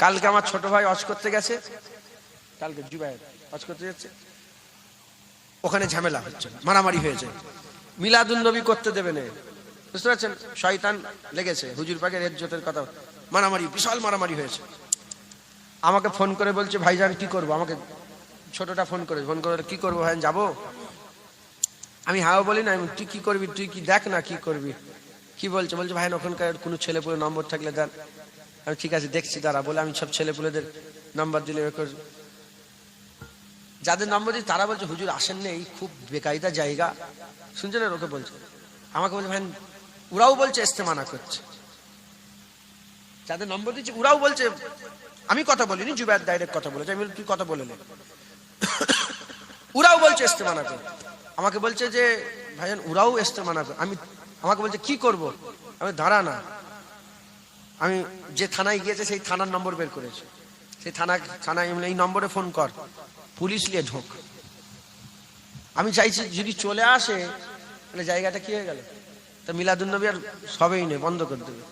কালকে আমার ছোট ভাই হজ করতে গেছে, কালকে জুবায়ের হজ করতে যাচ্ছে, ওখানে ঝামেলা হচ্ছে, মারামারি হয়েছে, মিলাদুন নবী করতে দেবে না, বুঝতে পারছেন? শয়তান লেগেছে, হুজুর পাকের ইজ্জতের কথা, মারামারি, বিশাল মারামারি হয়েছে। আমাকে ফোন করে বলছে ভাইজান কি করবো, আমাকে ছোটটা ফোন করে কি করবো ভাই, যাবো? আমি হ্যাঁ বলি না, তুই কি করবি, তুই কি দেখ না কি করবি। কি বলছে, বলছে ভাই ওখানকার কোনো ছেলেপুলে নম্বর থাকলে দেন। আমি ঠিক আছে দেখছি দাঁড়া বলে আমি সব ছেলেপুলেদের নাম্বার দিলে, যাদের নম্বর দিই তারা বলছে হুজুর আসেন নেই, খুব বেকায়দা জায়গা, শুনছেন? ওকে বলছে, আমাকে বলছে ভাই ওরাও বলছে ইস্তেমানা করছে, যাদের নম্বর দিচ্ছে ওরাও বলছে, আমি কথা বলিনি, জুবায়ের ডাইরেক্ট কথা বলেছে, আমি তুই কথা বলে নে, ওরাও বলছে ইস্তেমানা কর। আমাকে বলছে যে ভাইজান ওরাও ইস্তেমানা কর, আমাকে বলছে কি করব, আমি দাঁড়া না, আমি যে থানায় গিয়েছে সেই থানার নম্বর বের করেছে, সেই থানায় এই নম্বরে ফোন কর, পুলিশ নিয়ে ঢোক। আমি চাইছি যদি চলে আসে তাহলে জায়গাটা কি হয়ে গেল, তা মিলাদুন নবী আর সবেই নেই, বন্ধ করে দেবে,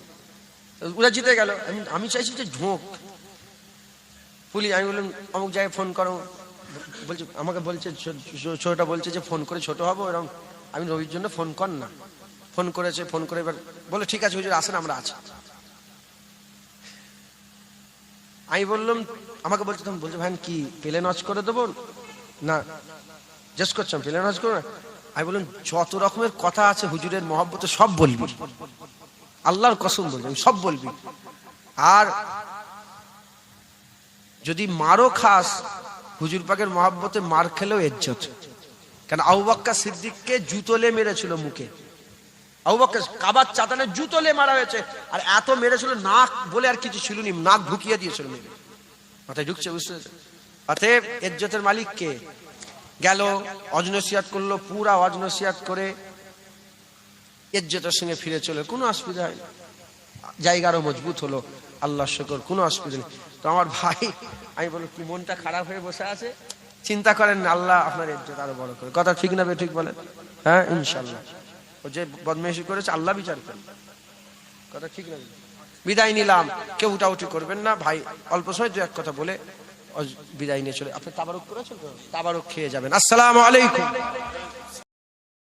ওরা জিতে গেল। আমি চাইছি যে ঢোক পুলিশ। আমি বললাম অমুক জায়গায় ফোন করো, বলছে আমাকে বলছে ছোটটা বলছে যে ফোন করে ছোট হবো এরকম, আমি রবির জন্য ফোন কর না, ফোন করেছে, ফোন করে এবার বলে ঠিক আছে হুজুর আসেন আমরা আছি। আমি বললাম, আমাকে বলছে তখন বলছে ভাই কি প্লেন হজ করে দেবো না জাস্ট করছো প্লেন হজ করো না? আমি বললাম যত রকমের কথা আছে হুজুরের মহব্বতে সব বলবি, আল্লাহর কসম বলবি, সব বলবি, আর যদি মারও খাস হুজুর পাকের মহব্বতে মার খেলেও ইজ্জত। কারণ আবু বকর সিদ্দিককে জুতোলে মেরেছিল মুখে, আবু বকর কাবার চাতানে জুতোলে মারা হয়েছে, আর এত মেরেছিল নাক বলে আর কিছু ছিল না, নাক ঢুকিয়ে দিয়েছিল মেরে, মাথায় ঢুকছে, বুঝতে? অতএব ইজ্জতের মালিক কে? গেল অজনসিয়াত করলো, পুরা অজনসিয়াত করে ইজ্জতের সঙ্গে ফিরে চলে, কোনো অসুবিধা হয় না, জায়গারও মজবুত হলো, আল্লাহ শুকর, কোনো অসুবিধা নেই। তো আমার ভাই, আমি বলি কি মনটা খারাপ হয়ে বসে আছে, চিন্তা করেন না, আল্লাহ আপনার ইজ্জত আরো বড় করে। কথা ঠিক না ঠিক বলেন? হ্যাঁ ইনশাল্লাহ, ও যে বদমাইশি করেছে আল্লাহ বিচার করেন, কথা ঠিক না? বিদায় নিলাম, কেউ উঠাউঠি করবেন না ভাই, অল্প সময় দু এক কথা বলে বিদায় নিয়ে চলে। আপনি তাবারুক করেছেন তো, তাবারুক খেয়ে যাবেন। আসসালামু আলাইকুম।